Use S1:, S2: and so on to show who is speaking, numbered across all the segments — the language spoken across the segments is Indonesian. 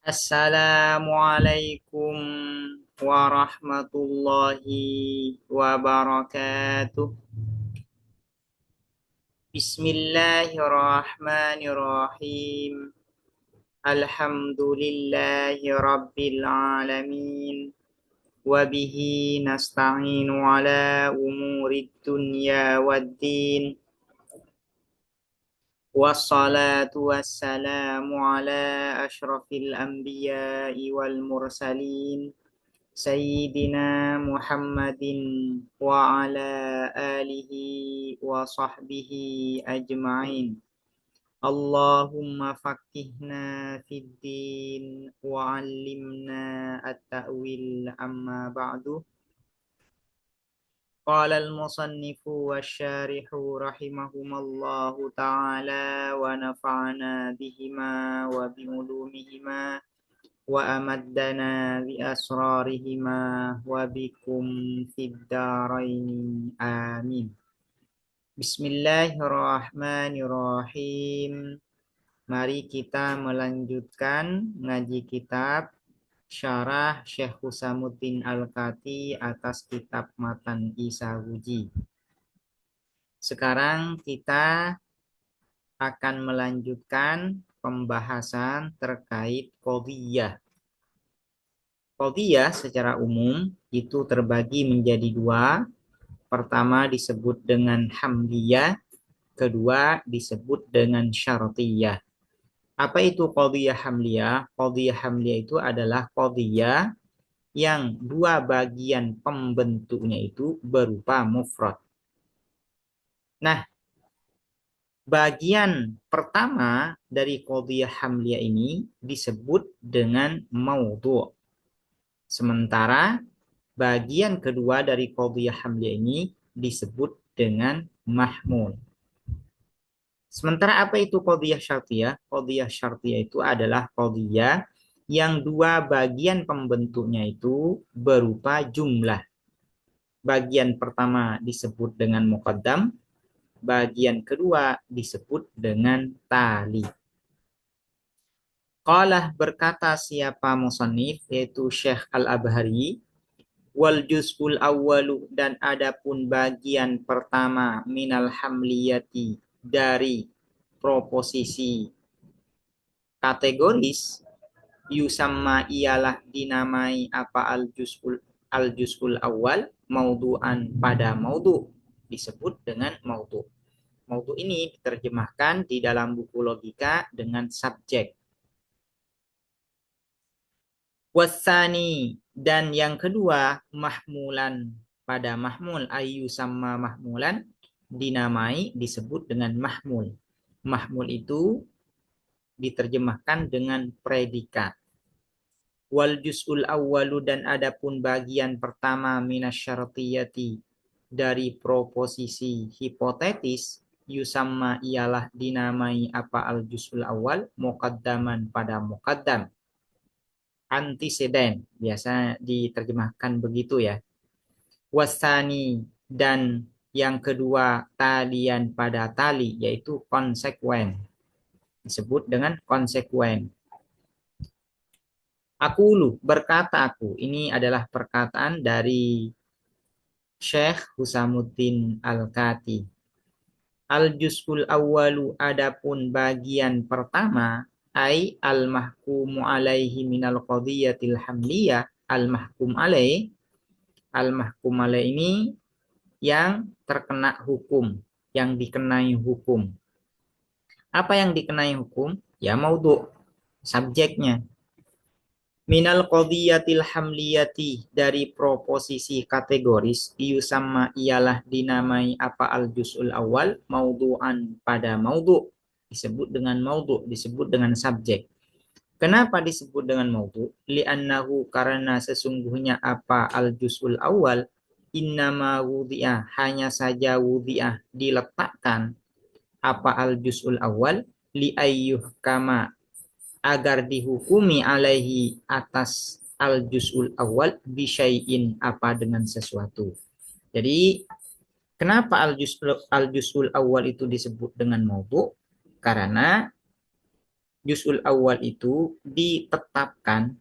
S1: Assalamualaikum warahmatullahi wabarakatuh. Bismillahirrahmanirrahim. Alhamdulillahi rabbil alamin. Wabihi nasta'inu ala umurid dunya waddin. Wassalatu wassalamu ala ashrafil anbiya'i wal mursalin. Sayyidina Muhammadin wa ala alihi wa sahbihi ajma'in. Allahumma faqihna fid din wa 'allimna at-ta'wil amma ba'du. Qala al-musannifu wasyarihu rahimahumallahu ta'ala wa nafa'ana bihima wa bi'ulumihima wa amaddana bi asrarihima wa bikum fid dharaini amin. Bismillahirrahmanirrahim. Mari kita melanjutkan ngaji kitab Syarah Syekh Husamuddin Al-Kati atas kitab Matan Isahuji. Sekarang kita akan melanjutkan pembahasan terkait qadhiyah. Qadhiyah secara umum itu terbagi menjadi dua. Pertama disebut dengan hamliyah, kedua disebut dengan syartiyah. Apa itu qadhiyah hamliyah? Qadhiyah hamliyah itu adalah qadhiyah yang dua bagian pembentuknya itu berupa mufrad. Nah, bagian pertama dari qadhiyah hamliyah ini disebut dengan maudhu'. Sementara bagian kedua dari qadhiyah hamliyah ini disebut dengan mahmul. Sementara apa itu qadhiyah syartiyah? Qadhiyah syartiyah itu adalah qadhiyah yang dua bagian pembentuknya itu berupa jumlah. Bagian pertama disebut dengan muqaddam, bagian kedua disebut dengan tali. Qalah berkata siapa musannif yaitu Syekh Al-Abhari, wal juz'ul awwalu dan adapun bagian pertama minal hamliyati dari proposisi kategoris yusamma ialah dinamai apa al-juz'ul awal maudhu'an pada maudhu, disebut dengan maudhu. Maudhu ini diterjemahkan di dalam buku logika dengan subjek. Wasani dan yang kedua mahmulan pada mahmul ayu sama mahmulan dinamai disebut dengan mahmul. Mahmul itu diterjemahkan dengan predikat. Wal juz'ul awwalu dan adapun bagian pertama minasyartiyati dari proposisi hipotetis yusamma ialah dinamai apa al juz'ul awal muqaddaman pada muqaddam. Antiseden biasa diterjemahkan begitu ya. Wasani dan yang kedua talian pada tali yaitu konsekuen, disebut dengan konsekuen. Aqulu berkata aku, ini adalah perkataan dari Syekh Husamuddin Al-Kati. Al-juz'ul awwalu adapun bagian pertama ai al-mahkumu alaihi minal qadhiyatil hamliyah, al-mahkum alaih. Al-mahkum alaih ini yang terkena hukum, yang dikenai hukum. Apa yang dikenai hukum? Ya maudhu, subjeknya. Minal qadhiyatil hamliyati dari proposisi kategoris yusamma ialah dinamai apa al juz'ul awal maudhu'an pada maudhu, disebut dengan maudhu, disebut dengan subjek. Kenapa disebut dengan maudhu? Li'annahu karena sesungguhnya apa al juz'ul awal innama wudhi'ah hanya saja wudhi'ah diletakkan apa al juz'ul awal li ayyuh kama agar dihukumi alaihi atas al juz'ul awal bisyai'in apa dengan sesuatu. Jadi kenapa al juz'ul awal itu disebut dengan maudhu? Karena Juz'ul awal itu ditetapkan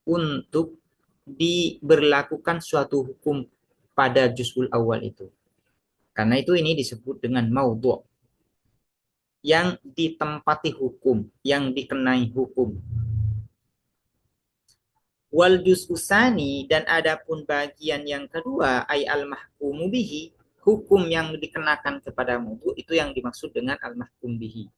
S1: untuk diberlakukan suatu hukum pada juz'ul awal itu. Karena itu ini disebut dengan maudhu' yang ditempati hukum, yang dikenai hukum. Wal juz'usani, dan adapun bagian yang kedua, ay al-mahkumu bihi, hukum yang dikenakan kepada maudhu' itu yang dimaksud dengan al-mahkum bihi.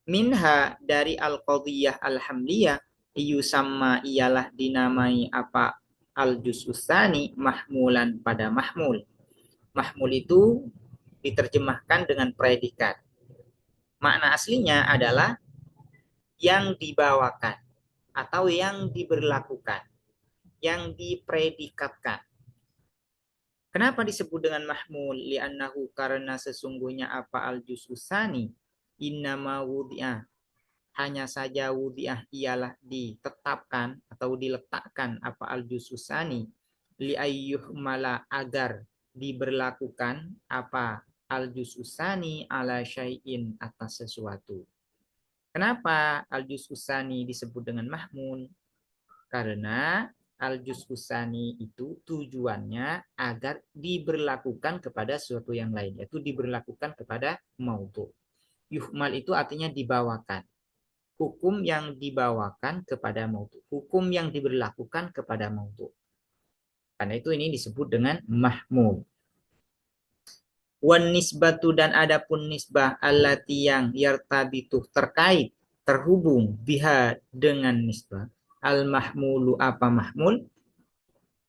S1: Minha, dari al-qadiyah al-hamliyah, yusamma, ialah dinamai apa, al-juz'usani mahmulan pada mahmul. Mahmul itu diterjemahkan dengan predikat. Makna aslinya adalah yang dibawakan atau yang diberlakukan, yang dipredikatkan. Kenapa disebut dengan mahmul? Li'annahu, karena sesungguhnya apa al-juz'usani innama wudi'ah, hanya saja wudi'ah ialah ditetapkan atau diletakkan apa al-juz'usani li'ayyuhmala, agar diberlakukan apa al-juz'usani ala syai'in, atas sesuatu. Kenapa al-juz'usani disebut dengan mahmul? Karena al-juz'usani itu tujuannya agar diberlakukan kepada sesuatu yang lain, yaitu diberlakukan kepada maudhu'. Yuhmal itu artinya dibawakan. Hukum yang dibawakan kepada maudhu', hukum yang diberlakukan kepada maudhu'. Karena itu ini disebut dengan mahmul. Wan nisbatu, dan adapun nisbah allati yang yartabitu terkait, terhubung, biha dengan nisbah, al mahmulu apa mahmul,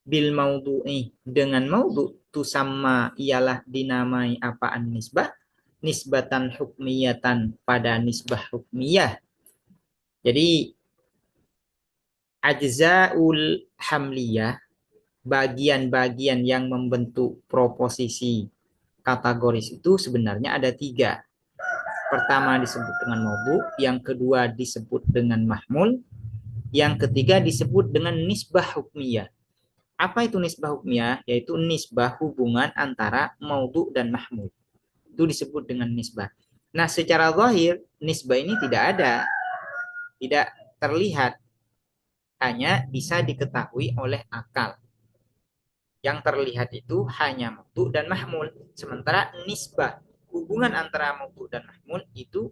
S1: bil maudhu'i dengan maudhu', tu sama ialah dinamai apaan nisbah, nisbatan hukmiyatan pada nisbah hukmiyah. Jadi ajzaul hamliyah, bagian-bagian yang membentuk proposisi kategoris itu sebenarnya ada 3. Pertama disebut dengan maudhu', yang kedua disebut dengan mahmul, yang ketiga disebut dengan nisbah hukmiyah. Apa itu nisbah hukmiyah? Yaitu nisbah hubungan antara maudhu' dan mahmul. Itu disebut dengan nisbah. Nah, secara zahir nisbah ini tidak ada, tidak terlihat, hanya bisa diketahui oleh akal. Yang terlihat itu hanya maudhu' dan mahmul. Sementara nisbah, hubungan antara maudhu' dan mahmul itu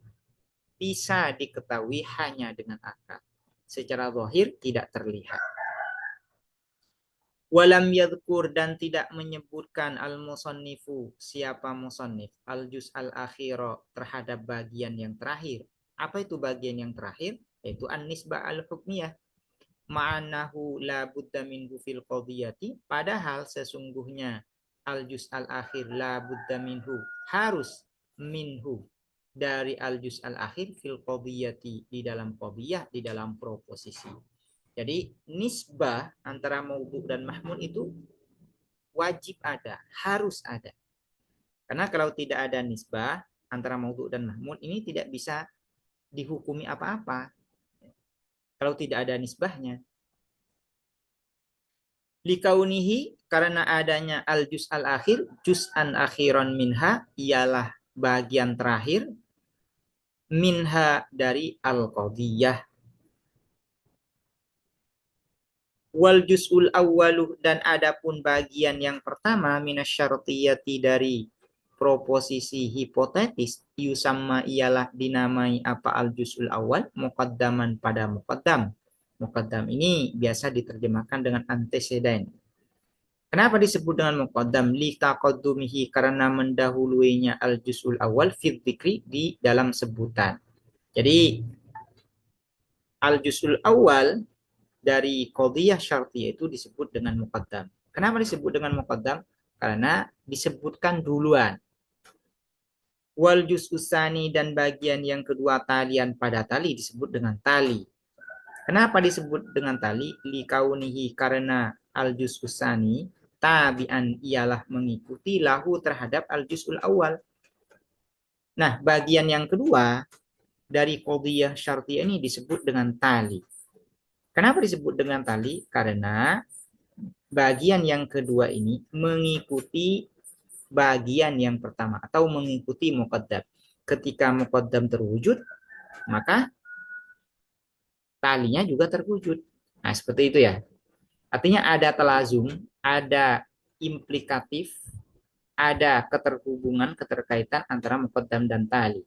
S1: bisa diketahui hanya dengan akal. Secara zahir tidak terlihat. Walam yadhkur, dan tidak menyebutkan al-musannifu, siapa musannif, al-juz al-akhira, terhadap bagian yang terakhir. Apa itu bagian yang terakhir? Yaitu an-nisbah al-hukmiyah. Ma'anahu la budda minhu fil qadiyati, padahal sesungguhnya al-juz al-akhir la budda minhu, harus minhu, dari al-juz al-akhir fil qadiyati, di dalam qadiyah, di dalam proposisi. Jadi nisbah antara maudhu' dan mahmul itu wajib ada, harus ada. Karena kalau tidak ada nisbah antara maudhu' dan mahmul, ini tidak bisa dihukumi apa-apa kalau tidak ada nisbahnya. Likaunihi, karena adanya al-juz al-akhir, juz'an akhiran minha, ialah bagian terakhir, minha dari al-qadiyah. Wal juz'ul awwalu, dan adapun bagian yang pertama, minasyartiyati, dari proposisi hipotetis, yusamma ialah dinamai apa al juz'ul awal, muqaddaman pada muqaddam. Muqaddam ini biasa diterjemahkan dengan anteseden. Kenapa disebut dengan muqaddam? Li taqaddumihi, karena mendahuluinya al juz'ul awal fi dzikri, di dalam sebutan. Jadi al juz'ul awal dari qadiyah syartiyah itu disebut dengan muqaddam. Kenapa disebut dengan muqaddam? Karena disebutkan duluan. Wal juz'usani, dan bagian yang kedua, talian pada tali, disebut dengan tali. Kenapa disebut dengan tali? Likaunihi, karena al juz'usani tabi'an, ialah mengikuti lahu, terhadap al juz'ul awal. Nah, bagian yang kedua dari qadiyah syartiyah ini disebut dengan tali. Kenapa disebut dengan tali? Karena bagian yang kedua ini mengikuti bagian yang pertama atau mengikuti muqaddam. Ketika muqaddam terwujud, maka talinya juga terwujud. Nah, seperti itu ya. Artinya ada telazum, ada implikatif, ada keterhubungan, keterkaitan antara muqaddam dan tali.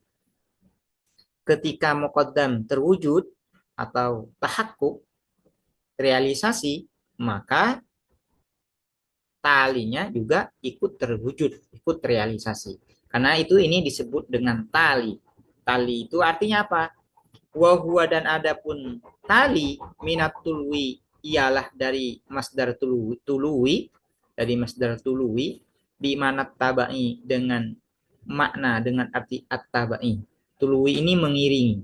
S1: Ketika muqaddam terwujud atau tahakkuk, realisasi, maka talinya juga ikut terwujud, ikut realisasi. Karena itu ini disebut dengan tali. Tali itu artinya apa? Wahua dan adapun tali minat tulwi ialah dari masdar tului dari masdar tului di mana tabai dengan makna dengan arti at-tabai. Tului ini mengiringi.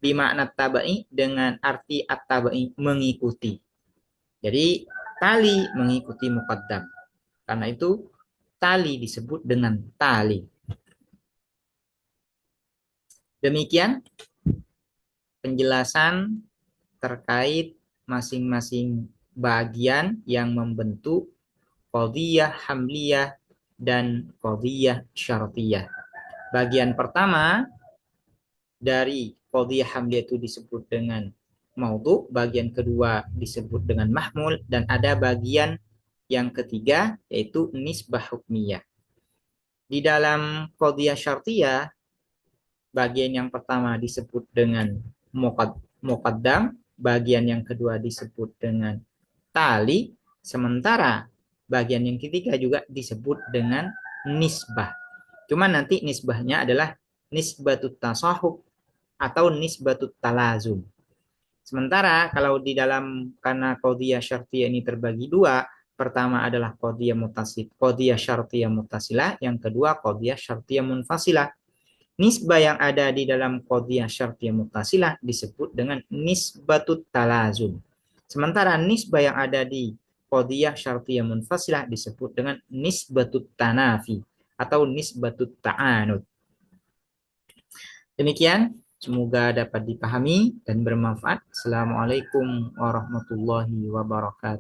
S1: Di makna tabai dengan arti at-tabai mengikuti. Jadi tali mengikuti muqaddam. Karena itu tali disebut dengan tali. Demikian penjelasan terkait masing-masing bagian yang membentuk qadhiyah hamliyah dan qadhiyah syartiyah. Bagian pertama dari qadhiyah hamliyah itu disebut dengan maudhu, bagian kedua disebut dengan mahmul, dan ada bagian yang ketiga yaitu nisbah hukmiyah. Di dalam qadhiyah syartiyah, bagian yang pertama disebut dengan muqaddam, bagian yang kedua disebut dengan tali, sementara bagian yang ketiga juga disebut dengan nisbah. Cuma nanti nisbahnya adalah nisbatut tasahub atau nisbatut talazum. Sementara kalau di dalam karena qadhiyah syartiyah ini terbagi dua, pertama adalah qadhiyah syartiyah muttasilah, yang kedua qadhiyah syartiyah munfasilah. Nisbah yang ada di dalam qadhiyah syartiyah muttasilah disebut dengan nisbatut talazum. Sementara nisbah yang ada di qadhiyah syartiyah munfasilah disebut dengan nisbatut tanafi atau nisbatut ta'anud. Demikian, semoga dapat dipahami dan bermanfaat. Assalamualaikum warahmatullahi wabarakatuh.